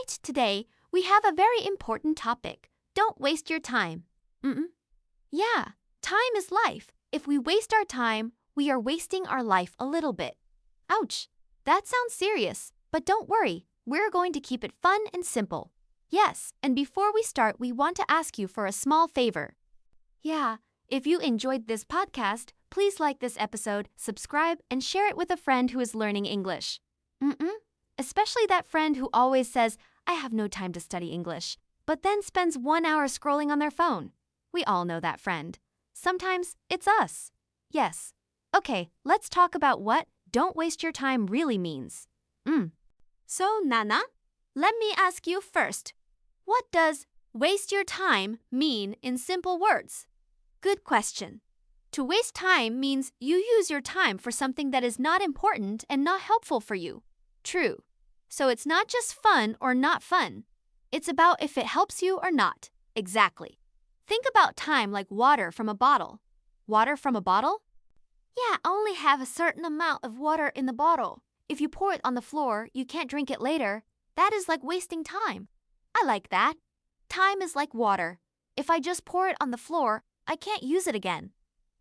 Right, today we have a very important topic. Don't waste your time. Yeah, time is life. If we waste our time, we are wasting our life a little bit. Ouch, that sounds serious, but don't worry, we're going to keep it fun and simple. Yes, and before we start, we want to ask you for a small favor. Yeah, if you enjoyed this podcast, please like this episode, subscribe, and share it with a friend who is learning English. Especially that friend who always says, I have no time to study English, but then spends 1 hour scrolling on their phone. We all know that friend. Sometimes it's us. Yes. Okay, let's talk about what don't waste your time really means. So, Nana, let me ask you first. What does waste your time mean in simple words? Good question. To waste time means you use your time for something that is not important and not helpful for you. True. So it's not just fun or not fun. It's about if it helps you or not. Exactly. Think about time like water from a bottle. Water from a bottle? Yeah, only have a certain amount of water in the bottle. If you pour it on the floor, you can't drink it later. That is like wasting time. I like that. Time is like water. If I just pour it on the floor, I can't use it again.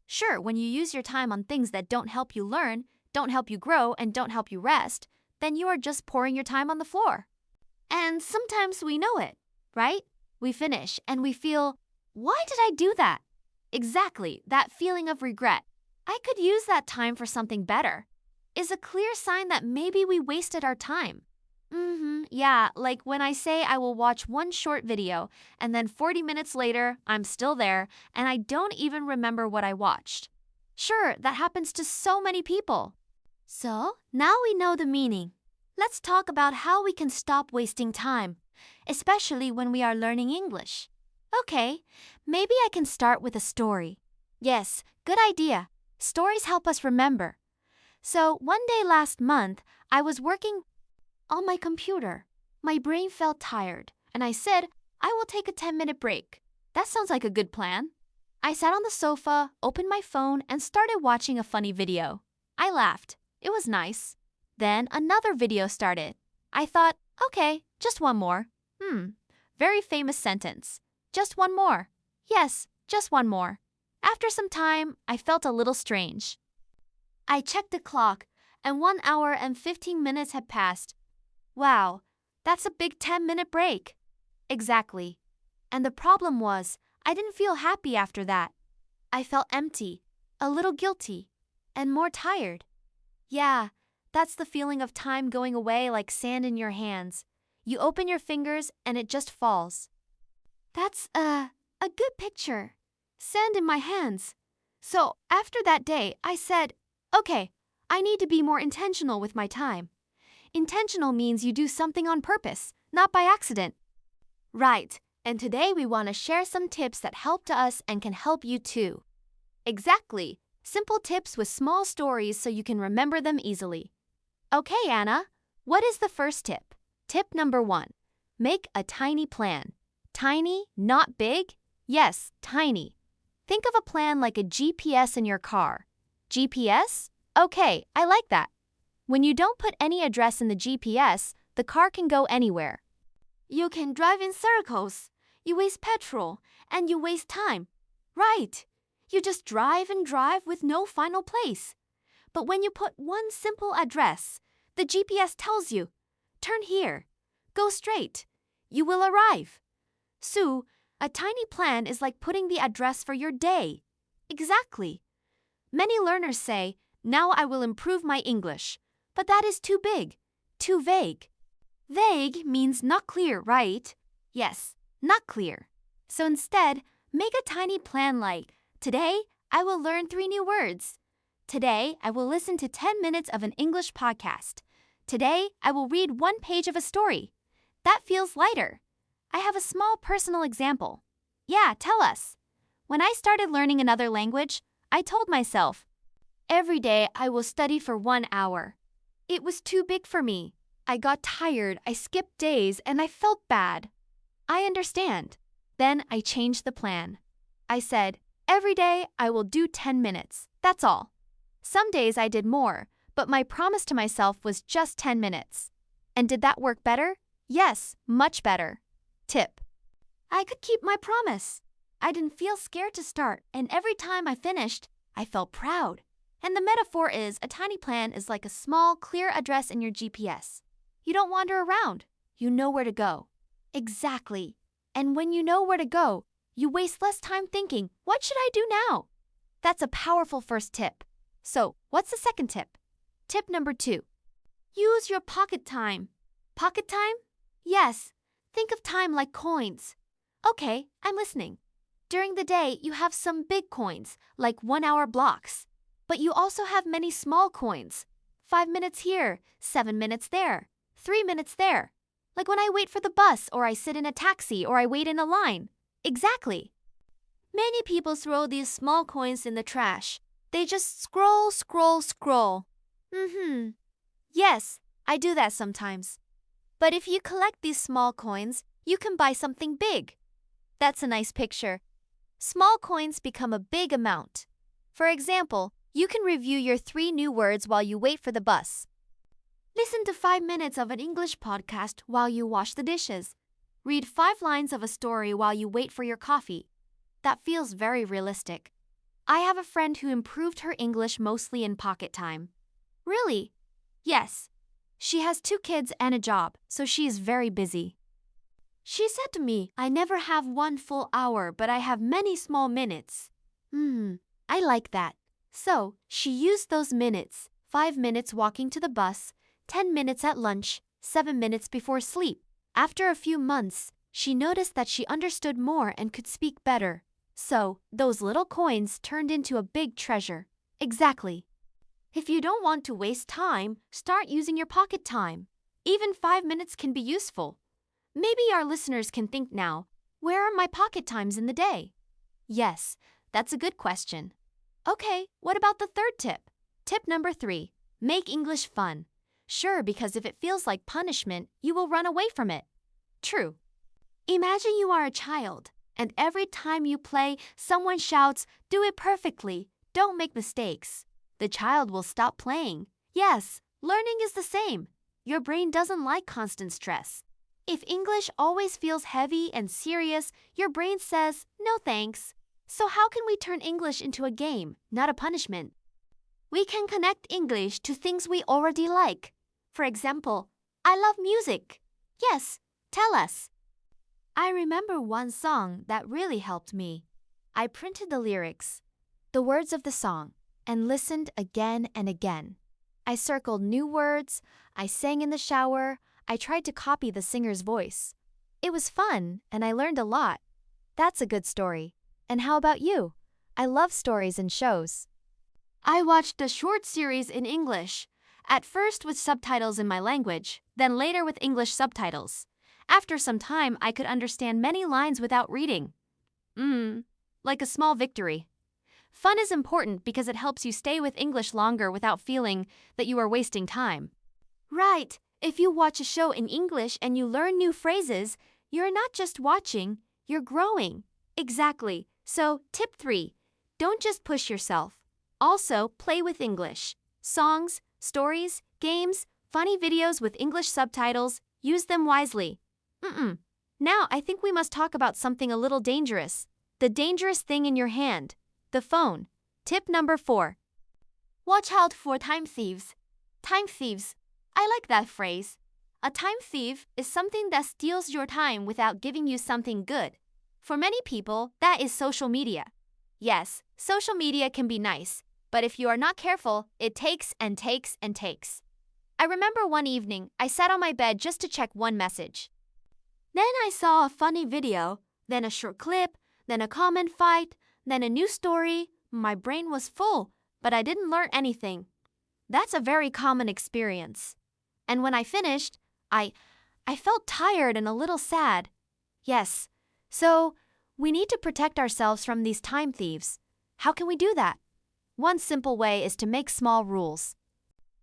Sure, when you use your time on things that don't help you learn, don't help you grow, and don't help you rest, then you are just pouring your time on the floor. And sometimes we know it, right? We finish and we feel, why did I do that? Exactly, that feeling of regret. I could use that time for something better. Is a clear sign that maybe we wasted our time. Yeah, like when I say I will watch one short video and then 40 minutes later, I'm still there and I don't even remember what I watched. Sure, that happens to so many people. So, now we know the meaning. Let's talk about how we can stop wasting time, especially when we are learning English. Okay, maybe I can start with a story. Yes, good idea. Stories help us remember. So, one day last month, I was working on my computer. My brain felt tired, and I said, I will take a 10-minute break. That sounds like a good plan. I sat on the sofa, opened my phone, and started watching a funny video. I laughed. It was nice. Then another video started. I thought, okay, just one more. Very famous sentence. Just one more. Yes, just one more. After some time, I felt a little strange. I checked the clock, and 1 hour and 15 minutes had passed. Wow, that's a big 10-minute break. Exactly. And the problem was, I didn't feel happy after that. I felt empty, a little guilty, and more tired. Yeah, that's the feeling of time going away like sand in your hands. You open your fingers and it just falls. That's a good picture. Sand in my hands. So after that day, I said, okay, I need to be more intentional with my time. Intentional means you do something on purpose, not by accident. Right, and today we want to share some tips that helped us and can help you too. Exactly. Simple tips with small stories so you can remember them easily. Okay, Anna, what is the first tip? Tip number 1. Make a tiny plan. Tiny, not big? Yes, tiny. Think of a plan like a GPS in your car. GPS? Okay, I like that. When you don't put any address in the GPS, the car can go anywhere. You can drive in circles. You waste petrol, and you waste time. Right. You just drive and drive with no final place. But when you put one simple address, the GPS tells you, turn here, go straight, you will arrive. So, a tiny plan is like putting the address for your day. Exactly. Many learners say, now I will improve my English. But that is too big, too vague. Vague means not clear, right? Yes, not clear. So instead, make a tiny plan like, today, I will learn 3 new words. Today, I will listen to 10 minutes of an English podcast. Today, I will read 1 page of a story. That feels lighter. I have a small personal example. Yeah, tell us. When I started learning another language, I told myself, every day I will study for 1 hour. It was too big for me. I got tired, I skipped days, and I felt bad. I understand. Then I changed the plan. I said, every day I will do 10 minutes. That's all. Some days I did more, but my promise to myself was just 10 minutes. And did that work better? Yes, much better. Tip. I could keep my promise. I didn't feel scared to start, and every time I finished, I felt proud. And the metaphor is a tiny plan is like a small, clear address in your GPS. You don't wander around. You know where to go. Exactly. And when you know where to go, you waste less time thinking, what should I do now? That's a powerful first tip. So, what's the second tip? Tip number 2. Use your pocket time. Pocket time? Yes. Think of time like coins. Okay, I'm listening. During the day, you have some big coins, like 1-hour blocks. But you also have many small coins. 5 minutes here, 7 minutes there, 3 minutes there. Like when I wait for the bus, or I sit in a taxi, or I wait in a line. Exactly. Many people throw these small coins in the trash. They just scroll. Yes, I do that sometimes. But if you collect these small coins, you can buy something big. That's a nice picture. Small coins become a big amount. For example, you can review your 3 new words while you wait for the bus. Listen to 5 minutes of an English podcast while you wash the dishes. Read 5 lines of a story while you wait for your coffee. That feels very realistic. I have a friend who improved her English mostly in pocket time. Really? Yes. She has 2 kids and a job, so she is very busy. She said to me, I never have 1 full hour, but I have many small minutes. I like that. So, she used those minutes, 5 minutes walking to the bus, 10 minutes at lunch, 7 minutes before sleep. After a few months, she noticed that she understood more and could speak better. So, those little coins turned into a big treasure. Exactly. If you don't want to waste time, start using your pocket time. Even 5 minutes can be useful. Maybe our listeners can think now, where are my pocket times in the day? Yes, that's a good question. Okay, what about the third tip? Tip number 3, make English fun. Sure, because if it feels like punishment, you will run away from it. True. Imagine you are a child, and every time you play, someone shouts, do it perfectly, don't make mistakes. The child will stop playing. Yes, learning is the same. Your brain doesn't like constant stress. If English always feels heavy and serious, your brain says, no thanks. So how can we turn English into a game, not a punishment? We can connect English to things we already like. For example, I love music. Yes, tell us. I remember one song that really helped me. I printed the lyrics, the words of the song, and listened again and again. I circled new words, I sang in the shower, I tried to copy the singer's voice. It was fun, and I learned a lot. That's a good story. And how about you? I love stories and shows. I watched a short series in English, at first with subtitles in my language, then later with English subtitles. After some time, I could understand many lines without reading. Like a small victory. Fun is important because it helps you stay with English longer without feeling that you are wasting time. Right. If you watch a show in English and you learn new phrases, you're not just watching, you're growing. Exactly. So, tip 3. Don't just push yourself. Also, play with English. Songs, stories, games, funny videos with English subtitles, use them wisely. Now, I think we must talk about something a little dangerous. The dangerous thing in your hand. The phone. Tip number 4. Watch out for time thieves. Time thieves. I like that phrase. A time thief is something that steals your time without giving you something good. For many people, that is social media. Yes, social media can be nice, but if you are not careful, it takes and takes and takes. I remember one evening, I sat on my bed just to check one message. Then I saw a funny video, then a short clip, then a comment fight, then a new story. My brain was full, but I didn't learn anything. That's a very common experience. And when I finished, I felt tired and a little sad. Yes, so we need to protect ourselves from these time thieves. How can we do that? One simple way is to make small rules.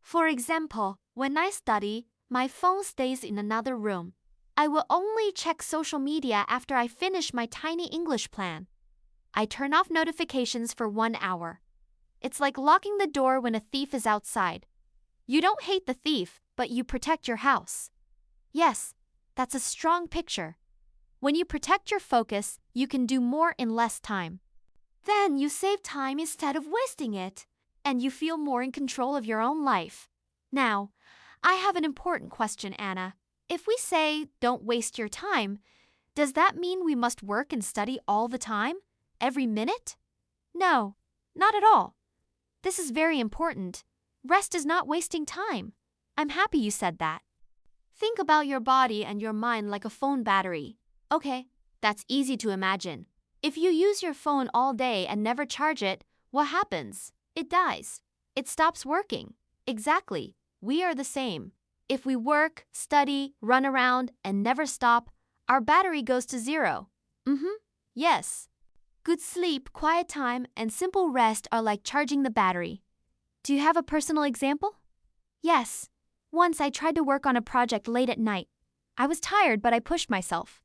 For example, when I study, my phone stays in another room. I will only check social media after I finish my tiny English plan. I turn off notifications for 1 hour. It's like locking the door when a thief is outside. You don't hate the thief, but you protect your house. Yes, That's a strong picture. When you protect your focus, you can do more in less time. Then you save time instead of wasting it, and you feel more in control of your own life. Now, I have an important question, Anna. If we say, don't waste your time, does that mean we must work and study all the time? Every minute? No, not at all. This is very important. Rest is not wasting time. I'm happy you said that. Think about your body and your mind like a phone battery. Okay, that's easy to imagine. If you use your phone all day and never charge it, what happens? It dies. It stops working. Exactly. We are the same. If we work, study, run around, and never stop, our battery goes to zero. Yes. Good sleep, quiet time, and simple rest are like charging the battery. Do you have a personal example? Yes. Once I tried to work on a project late at night. I was tired, but I pushed myself.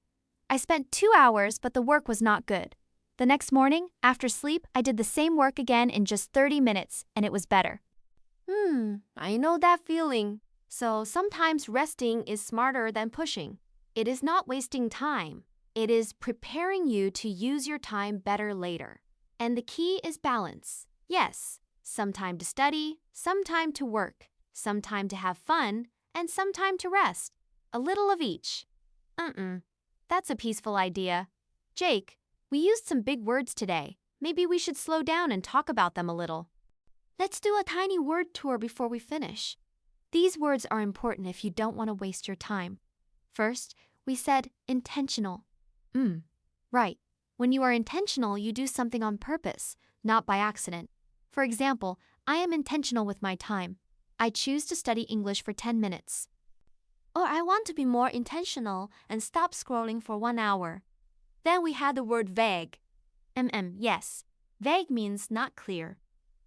I spent 2 hours, but the work was not good. The next morning, after sleep, I did the same work again in just 30 minutes, and it was better. I know that feeling. So sometimes resting is smarter than pushing. It is not wasting time. It is preparing you to use your time better later. And the key is balance. Yes, some time to study, some time to work, some time to have fun, and some time to rest. A little of each. That's a peaceful idea. Jake, we used some big words today. Maybe we should slow down and talk about them a little. Let's do a tiny word tour before we finish. These words are important if you don't want to waste your time. First, we said intentional. Right. When you are intentional, you do something on purpose, not by accident. For example, I am intentional with my time. I choose to study English for 10 minutes. Or I want to be more intentional and stop scrolling for 1 hour. Then we had the word vague. Yes. Vague means not clear.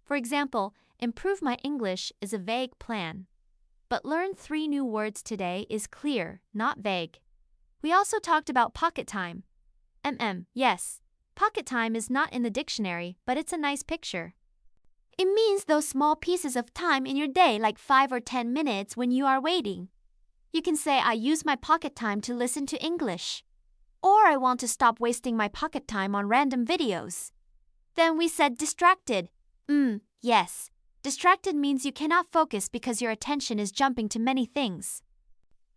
For example, improve my English is a vague plan. But learn 3 new words today is clear, not vague. We also talked about pocket time. Yes. Pocket time is not in the dictionary, but it's a nice picture. It means those small pieces of time in your day, like 5 or 10 minutes when you are waiting. You can say, I use my pocket time to listen to English. Or I want to stop wasting my pocket time on random videos. Then we said distracted. Yes. Distracted means you cannot focus because your attention is jumping to many things.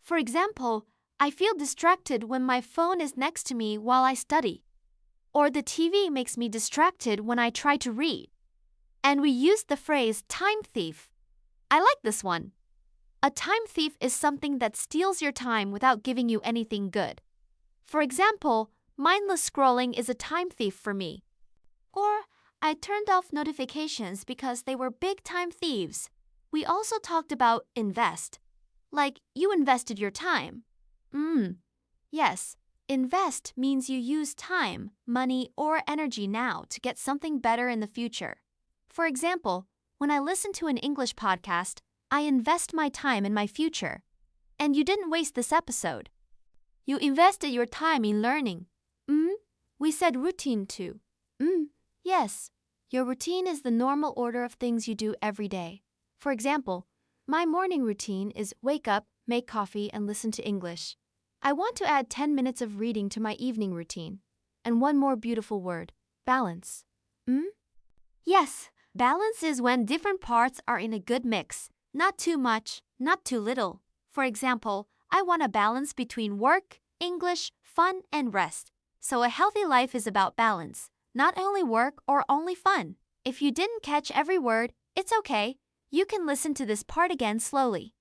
For example, I feel distracted when my phone is next to me while I study. Or the TV makes me distracted when I try to read. And we used the phrase time thief. I like this one. A time thief is something that steals your time without giving you anything good. For example, mindless scrolling is a time thief for me. Or I turned off notifications because they were big time thieves. We also talked about invest. Like you invested your time. Yes, invest means you use time, money, or energy now to get something better in the future. For example, when I listen to an English podcast, I invest my time in my future. And you didn't waste this episode. You invested your time in learning. We said routine too. Yes, your routine is the normal order of things you do every day. For example, my morning routine is wake up, make coffee, and listen to English. I want to add 10 minutes of reading to my evening routine. And one more beautiful word, balance. Yes, balance is when different parts are in a good mix. Not too much, not too little. For example, I want a balance between work, English, fun, and rest. So a healthy life is about balance, not only work or only fun. If you didn't catch every word, it's okay. You can listen to this part again slowly.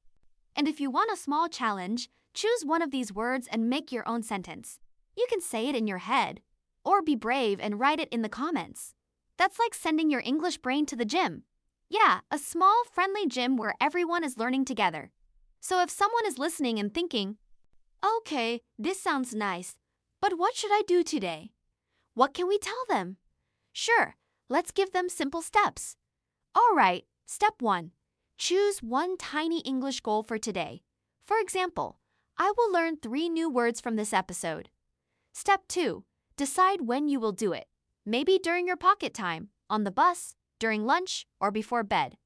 And if you want a small challenge, choose one of these words and make your own sentence. You can say it in your head, or be brave and write it in the comments. That's like sending your English brain to the gym. Yeah, a small, friendly gym where everyone is learning together. So if someone is listening and thinking, okay, this sounds nice, but what should I do today? What can we tell them? Sure, let's give them simple steps. All right, step 1. Choose one tiny English goal for today. For example, I will learn 3 new words from this episode. Step 2. Decide when you will do it. Maybe during your pocket time, on the bus, during lunch, or before bed.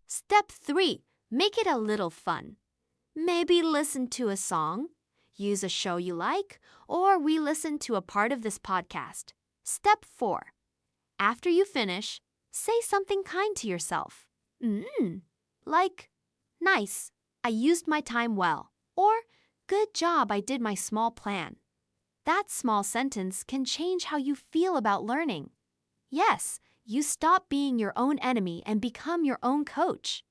Step 3. Make it a little fun. Maybe listen to a song, use a show you like, or re-listen to a part of this podcast. Step 4. After you finish, say something kind to yourself. Like, nice, I used my time well, or good job, I did my small plan. That small sentence can change how you feel about learning. Yes, you stop being your own enemy and become your own coach.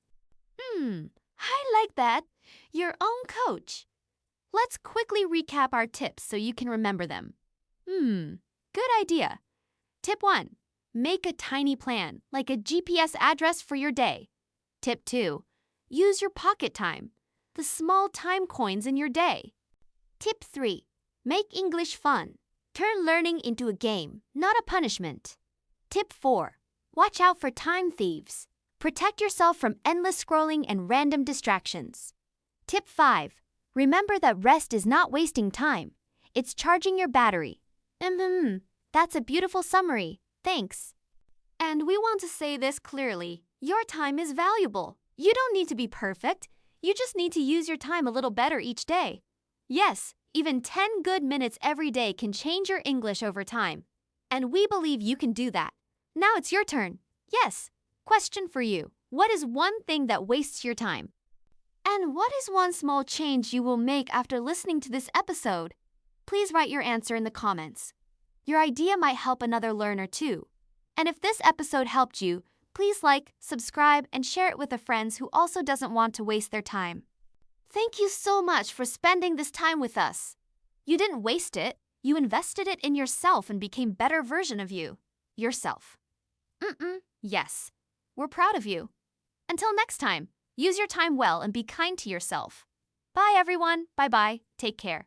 I like that. Your own coach. Let's quickly recap our tips so you can remember them. Good idea. Tip 1. Make a tiny plan, like a GPS address for your day. Tip 2. Use your pocket time, the small time coins in your day. Tip 3. Make English fun. Turn learning into a game, not a punishment. Tip 4. Watch out for time thieves. Protect yourself from endless scrolling and random distractions. Tip 5. Remember that rest is not wasting time. It's charging your battery. That's a beautiful summary. Thanks. And we want to say this clearly. Your time is valuable. You don't need to be perfect. You just need to use your time a little better each day. Yes, even 10 good minutes every day can change your English over time. And we believe you can do that. Now it's your turn. Yes. Question for you. What is one thing that wastes your time? And what is one small change you will make after listening to this episode? Please write your answer in the comments. Your idea might help another learner too. And if this episode helped you, please like, subscribe, and share it with a friend who also doesn't want to waste their time. Thank you so much for spending this time with us. You didn't waste it. You invested it in yourself and became a better version of you. Yourself. Yes. We're proud of you. Until next time, use your time well and be kind to yourself. Bye, everyone. Bye-bye. Take care.